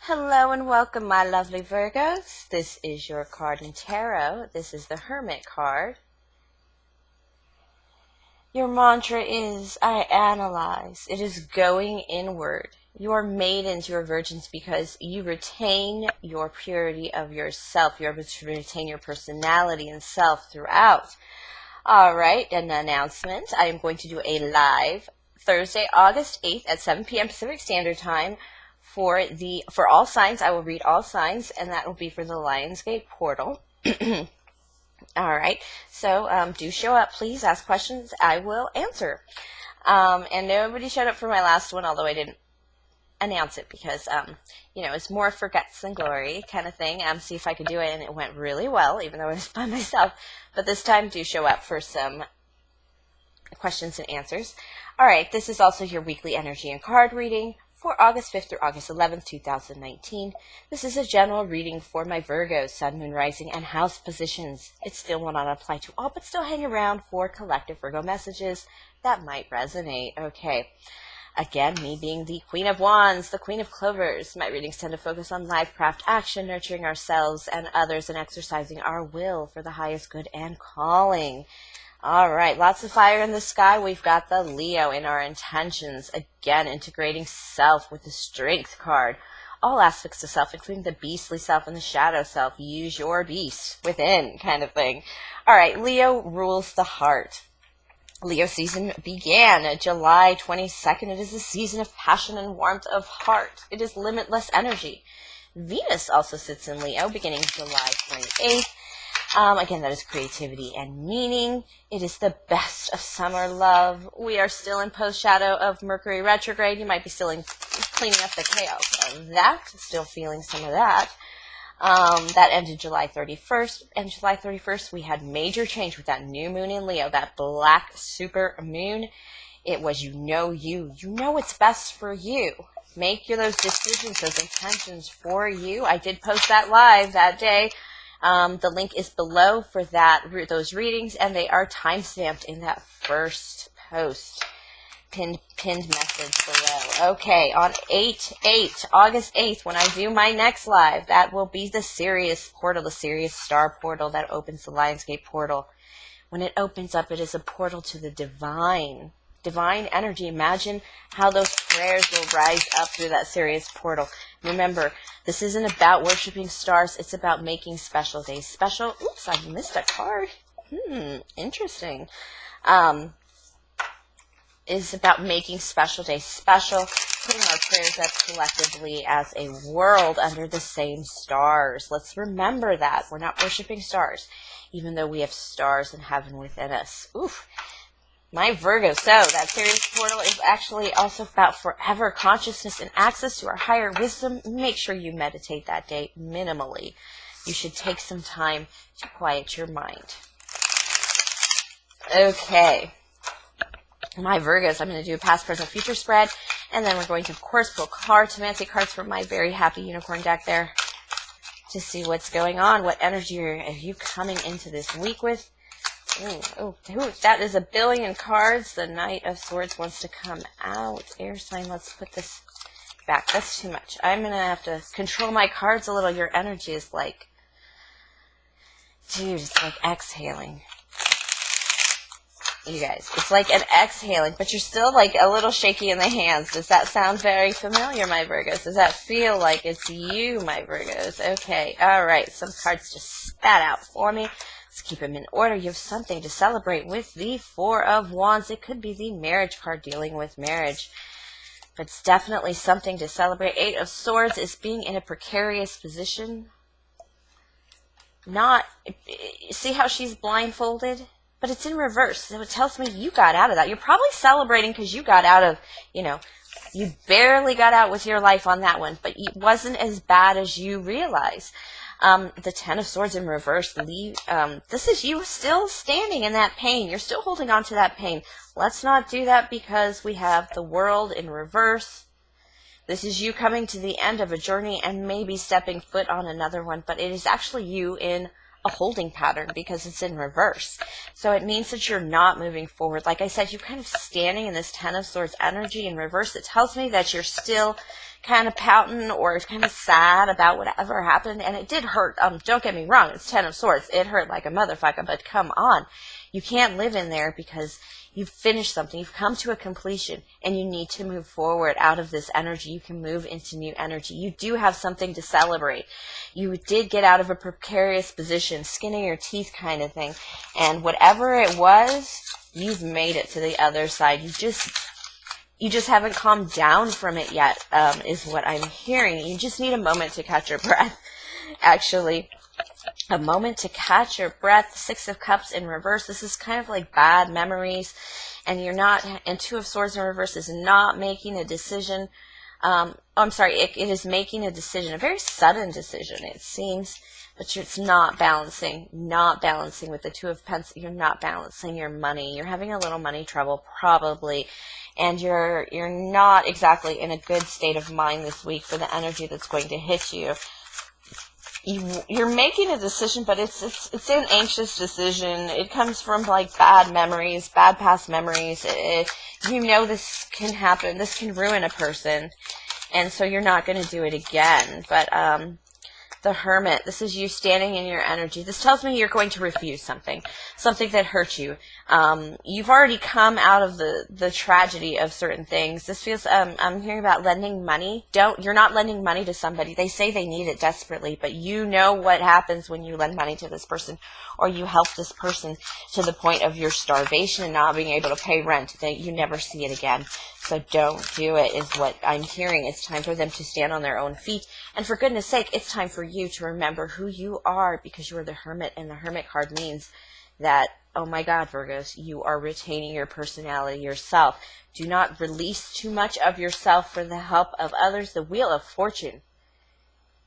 Hello and welcome, my lovely Virgos. This is your card in tarot. This is the Hermit card. Your mantra is, I analyze. It is going inward. You are maidens, you are virgins because you retain your purity of yourself. You're able to retain your personality and self throughout. All right, an announcement. I am going to do a live Thursday, August 8th at 7 p.m. Pacific Standard Time. For all signs. I will read all signs, and that will be for the Lionsgate portal. All right, so do show up, please. Ask questions. I will answer. And nobody showed up for my last one, although I didn't announce it because, it's more for guts than glory kind of thing. See if I could do it, and it went really well, even though I was by myself. But this time, do show up for some questions and answers. All right, this is also your weekly energy and card reading for August 5th through August 11th, 2019. This is a general reading for my Virgo, Sun, Moon, Rising, and House positions. It still will not apply to all, but still hang around for collective Virgo messages that might resonate. Okay. Again, me being the Queen of Wands, the Queen of Clovers, my readings tend to focus on LifeCraftAction, nurturing ourselves and others, and exercising our will for the highest good and calling. All right, lots of fire in the sky. We've got the Leo in our intentions. Again, integrating self with the Strength card. All aspects of self, including the beastly self and the shadow self. Use your beast within kind of thing. All right, Leo rules the heart. Leo season began July 22nd. It is a season of passion and warmth of heart. It is limitless energy. Venus also sits in Leo beginning July 28th. Again, that is creativity and meaning. It is the best of summer love. We are still in post-shadow of Mercury retrograde. You might be still cleaning up the chaos of that, still feeling some of that. That ended July 31st. And July 31st, we had major change with that new moon in Leo, that black super moon. It was you know what's best for you. Make those decisions, those intentions for you. I did post that live that day. The link is below for those readings, and they are timestamped in that first post. Pinned message below. Okay, on August 8th, when I do my next live, that will be the Sirius portal, the Sirius star portal that opens the Lionsgate portal. When it opens up, it is a portal to the divine energy. Imagine how those prayers will rise up through that Sirius portal. Remember, this isn't about worshiping stars. It's about making special days special. Oops, I missed a card. Interesting. It's about making special days special, putting our prayers up collectively as a world under the same stars. Let's remember that. We're not worshiping stars, even though we have stars in heaven within us. Oof. My Virgo. So that Sirius portal is actually also about forever consciousness and access to our higher wisdom. Make sure you meditate that day minimally. You should take some time to quiet your mind. Okay. My Virgos, I'm going to do a past, present, future spread. And then we're going to, of course, pull semantic cards from my very happy unicorn deck there to see what's going on. What energy are you coming into this week with? Ooh, that is 1 billion cards. The Knight of Swords wants to come out. Air sign, let's put this back. That's too much. I'm going to have to control my cards a little. Your energy is like, dude, it's like exhaling. You guys, it's like an exhaling, but you're still like a little shaky in the hands. Does that sound very familiar, my Virgos? Does that feel like it's you, my Virgos? Okay, all right. Some cards just spat out for me. Let's keep them in order. You have something to celebrate with the Four of Wands. It could be the marriage card dealing with marriage, but it's definitely something to celebrate. 8 of Swords is being in a precarious position. See how she's blindfolded? But it's in reverse. So it tells me you got out of that. You're probably celebrating because you got out of, you barely got out with your life on that one, but it wasn't as bad as you realize. The 10 of Swords in reverse, this is you still standing in that pain. You're still holding on to that pain. Let's not do that because we have the World in reverse. This is you coming to the end of a journey and maybe stepping foot on another one, but it is actually you in a holding pattern because it's in reverse. So it means that you're not moving forward. Like I said, you're kind of standing in this Ten of Swords energy in reverse. It tells me that you're still kind of pouting or kind of sad about whatever happened. And it did hurt. Don't get me wrong. It's Ten of Swords. It hurt like a motherfucker, but come on. You can't live in there because you've finished something. You've come to a completion and you need to move forward out of this energy. You can move into new energy. You do have something to celebrate. You did get out of a precarious position, skin of your teeth kind of thing. And whatever it was, you've made it to the other side. You just haven't calmed down from it yet, is what I'm hearing. You just need a moment to catch your breath, actually. A moment to catch your breath. The Six of Cups in reverse. This is kind of like bad memories, and you're not, and Two of Swords in reverse is not making a decision. I'm sorry, it is making a decision, a very sudden decision, it seems, but it's not balancing with the Two of Pentacles. You're not balancing your money. You're having a little money trouble, probably, and you're not exactly in a good state of mind this week for the energy that's going to hit you. You're making a decision, but it's an anxious decision. It comes from like bad memories, bad past memories. You know this can happen. This can ruin a person, and so you're not going to do it again. But the Hermit, this is you standing in your energy. This tells me you're going to refuse something that hurt you. You've already come out of the tragedy of certain things. This feels, I'm hearing about lending money. You're not lending money to somebody. They say they need it desperately, but you know what happens when you lend money to this person, or you help this person to the point of your starvation and not being able to pay rent. That you never see it again. So don't do it, is what I'm hearing. It's time for them to stand on their own feet. And for goodness sake, it's time for you to remember who you are, because you are the Hermit, and the Hermit card means that, oh my God, Virgos, you are retaining your personality, yourself. Do not release too much of yourself for the help of others. The Wheel of Fortune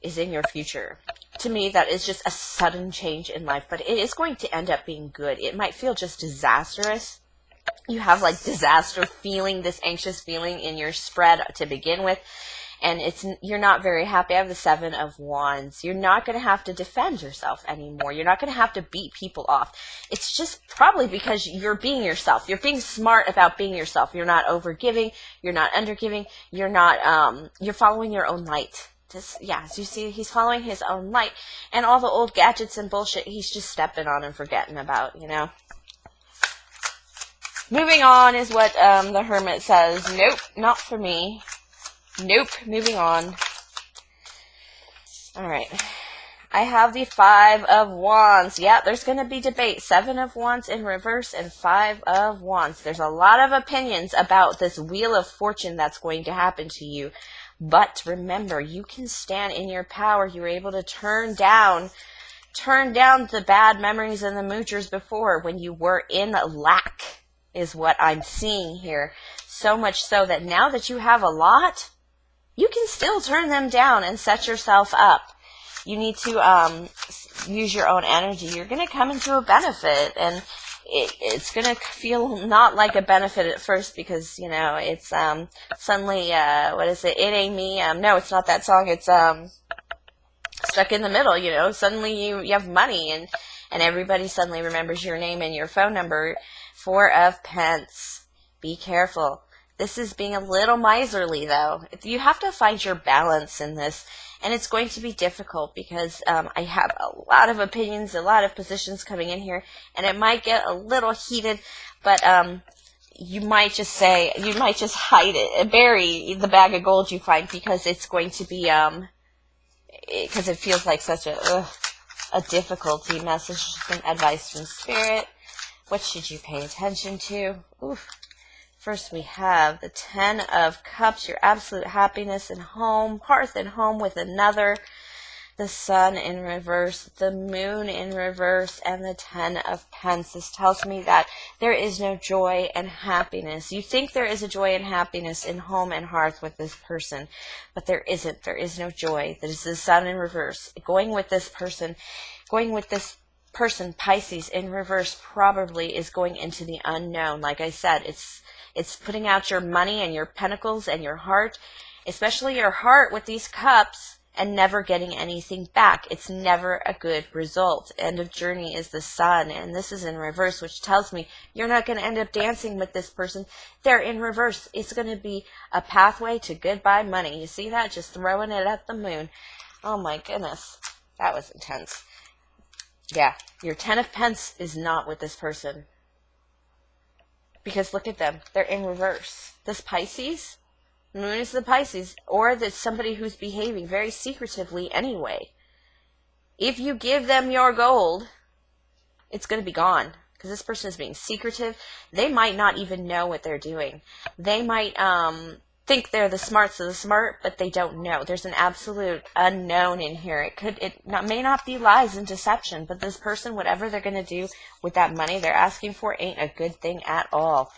is in your future. To me, that is just a sudden change in life, but it is going to end up being good. It might feel just disastrous. You have like disaster feeling, this anxious feeling in your spread to begin with, and you're not very happy. I have the Seven of Wands. You're not going to have to defend yourself anymore. You're not going to have to beat people off. It's just probably because you're being yourself. You're being smart about being yourself. You're not overgiving. You're not undergiving. You're not, you're following your own light. Yeah, as you see, he's following his own light, and all the old gadgets and bullshit he's just stepping on and forgetting about, you know. Moving on is what the Hermit says. Nope, not for me. Nope, moving on. All right. I have the Five of Wands. Yeah, there's going to be debate. Seven of Wands in reverse and Five of Wands. There's a lot of opinions about this Wheel of Fortune that's going to happen to you. But remember, you can stand in your power. You're able to turn down the bad memories and the moochers before when you were in lack, is what I'm seeing here. So much so that now that you have a lot, you can still turn them down and set yourself up. You need to use your own energy. You're going to come into a benefit, and it's going to feel not like a benefit at first because, you know, it's suddenly, what is it? It Ain't Me. No, it's not that song. It's Stuck in the Middle, you know. Suddenly you have money, and everybody suddenly remembers your name and your phone number. Four of Pence. Be careful. This is being a little miserly, though. You have to find your balance in this, and it's going to be difficult because I have a lot of opinions, a lot of positions coming in here, and it might get a little heated, but you might just hide it, bury the bag of gold you find, because it's going to be, because it feels like such a difficulty message. Some advice from Spirit. What should you pay attention to? Oof. First, we have the Ten of Cups, your absolute happiness in home, hearth and home with another, the Sun in reverse, the Moon in reverse, and the Ten of Pence. This tells me that there is no joy and happiness. You think there is a joy and happiness in home and hearth with this person, but there isn't. There is no joy. This is the Sun in reverse. Going with this person, Pisces in reverse, probably is going into the unknown. Like I said, it's putting out your money and your pentacles and your heart, especially your heart with these cups and never getting anything back. It's never a good result. End of journey is the sun, and this is in reverse, which tells me you're not going to end up dancing with this person. They're in reverse. It's going to be a pathway to goodbye money. You see that? Just throwing it at the moon. Oh my goodness. That was intense. Yeah, your 10 of Pence is not with this person. Because look at them. They're in reverse. This Pisces, moon is the Pisces, or there's somebody who's behaving very secretively anyway. If you give them your gold, it's going to be gone. Because this person is being secretive. They might not even know what they're doing. They might think they're the smarts of the smart, but they don't know. There's an absolute unknown in here. May not be lies and deception, but this person, whatever they're going to do with that money they're asking for, ain't a good thing at all.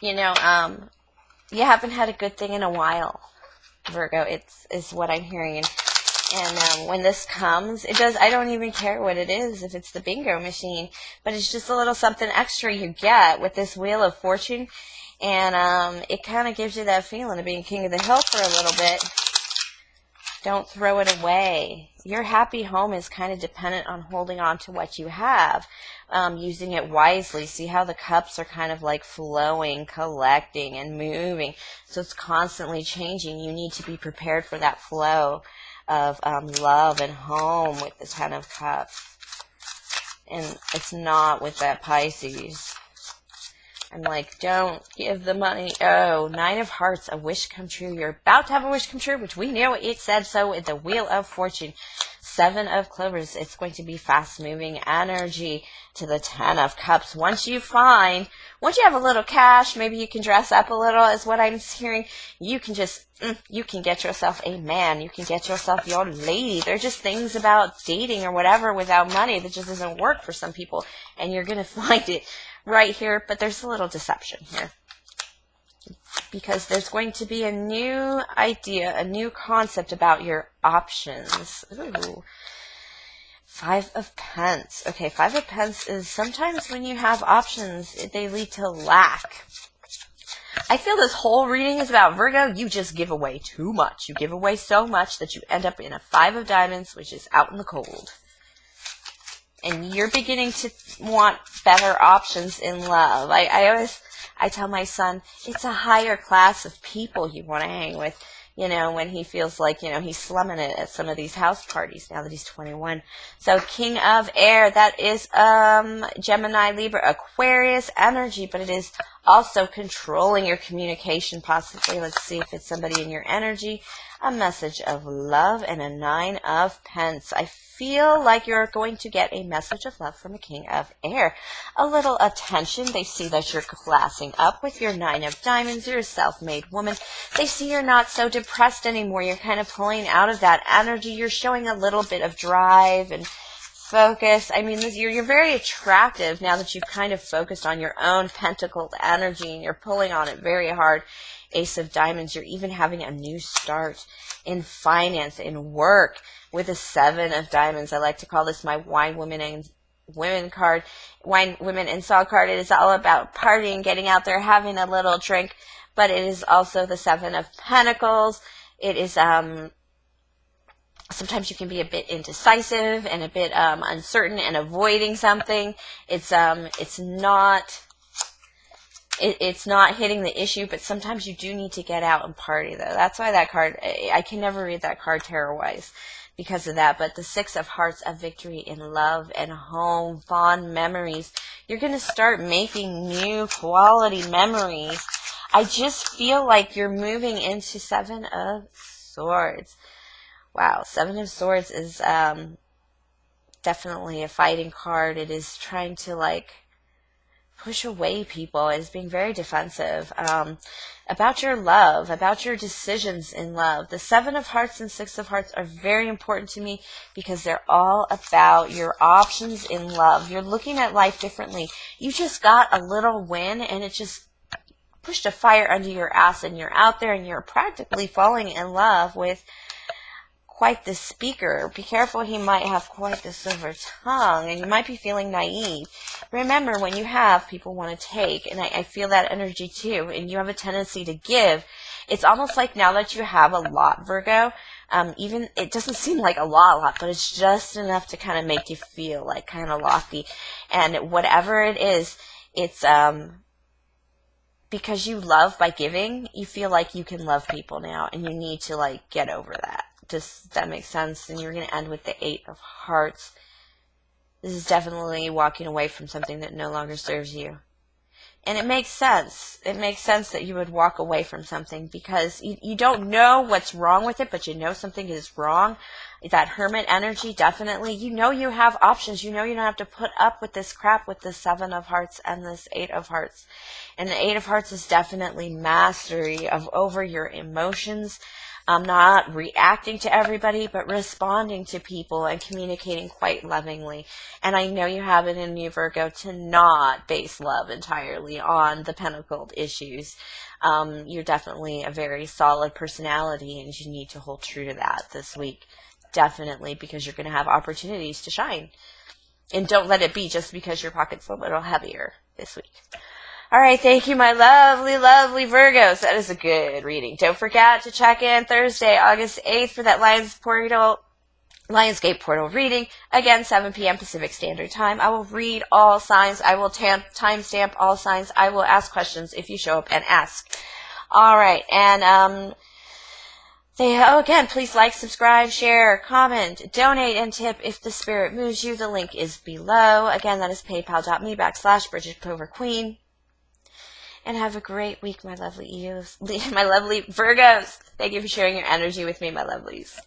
You know, you haven't had a good thing in a while, Virgo. Is what I'm hearing. And when this comes, I don't even care what it is, if it's the bingo machine, but it's just a little something extra you get with this Wheel of Fortune. And it kind of gives you that feeling of being king of the hill for a little bit. Don't throw it away. Your happy home is kind of dependent on holding on to what you have, using it wisely. See how the cups are kind of like flowing, collecting, and moving. So it's constantly changing. You need to be prepared for that flow of love and home with the 10 of Cups. And it's not with that Pisces. I'm like, don't give the money. Oh, 9 of Hearts, a wish come true. You're about to have a wish come true, which we know it said so in the Wheel of Fortune. 7 of Clovers, it's going to be fast-moving energy to the 10 of Cups. Once you have a little cash, maybe you can dress up a little, is what I'm hearing. You can just, you can get yourself a man. You can get yourself your lady. There are just things about dating or whatever without money that just doesn't work for some people, and you're going to find it right here, but there's a little deception here. Because there's going to be a new idea, a new concept about your options. Ooh. 5 of Pence. Okay, 5 of Pence is sometimes when you have options, they lead to lack. I feel this whole reading is about Virgo. You just give away too much. You give away so much that you end up in a 5 of Diamonds, which is out in the cold. And you're beginning to want better options in love. I tell my son, it's a higher class of people you want to hang with, you know, when he feels like, you know, he's slumming it at some of these house parties now that he's 21. So King of Air, that is Gemini, Libra, Aquarius energy, but it is also controlling your communication possibly. Let's see if it's somebody in your energy. A message of love and a 9 of Pence. I feel like you're going to get a message of love from a King of Air. A little attention. They see that you're classing up with your 9 of Diamonds. You're a self-made woman. They see you're not so depressed anymore. You're kind of pulling out of that energy. You're showing a little bit of drive and focus. I mean, you're very attractive now that you've kind of focused on your own pentacled energy and you're pulling on it very hard. Ace of Diamonds, you're even having a new start in finance, in work, with a 7 of Diamonds. I like to call this my Wine Women and Women card, Wine Women and Salt card. It is all about partying, getting out there, having a little drink, but it is also the 7 of Pentacles. It is sometimes you can be a bit indecisive and a bit uncertain and avoiding something. It's not hitting the issue, but sometimes you do need to get out and party, though. That's why that card, I can never read that card tarot-wise because of that. But the 6 of Hearts, of victory in love and home, fond memories. You're going to start making new quality memories. I just feel like you're moving into 7 of Swords. Wow, 7 of Swords is definitely a fighting card. It is trying to, like, push away people. It's being very defensive about your love, about your decisions in love. The 7 of Hearts and 6 of Hearts are very important to me because they're all about your options in love. You're looking at life differently. You just got a little win and it just pushed a fire under your ass and you're out there and you're practically falling in love with quite the speaker. Be careful, he might have quite the silver tongue, and you might be feeling naive. Remember, when you have, people want to take, and I feel that energy too, and you have a tendency to give, It's almost like now that you have a lot, Virgo, even it doesn't seem like a lot, but it's just enough to kind of make you feel like kind of lofty. And whatever it is, it's because you love by giving, you feel like you can love people now, and you need to like get over that. Does that make sense? And you're going to end with the 8 of Hearts. This is definitely walking away from something that no longer serves you. And it makes sense. It makes sense that you would walk away from something because you don't know what's wrong with it, but you know something is wrong. That Hermit energy, definitely. You know you have options. You know you don't have to put up with this crap with the 7 of Hearts and this 8 of Hearts. And the 8 of Hearts is definitely mastery of over your emotions. Not reacting to everybody, but responding to people and communicating quite lovingly. And I know you have it in you, Virgo, to not base love entirely on the pentacled issues. You're definitely a very solid personality, and you need to hold true to that this week. Definitely, because you're going to have opportunities to shine. And don't let it be just because your pocket's a little heavier this week. All right, thank you, my lovely, lovely Virgos. That is a good reading. Don't forget to check in Thursday, August 8th for that Lionsgate portal reading. Again, 7 p.m. Pacific Standard Time. I will read all signs. I will timestamp all signs. I will ask questions if you show up and ask. All right, and again, please like, subscribe, share, comment, donate, and tip if the spirit moves you. The link is below. Again, that is paypal.me/BridgetCloverQueen. And have a great week, my lovely Virgos. Thank you for sharing your energy with me, my lovelies.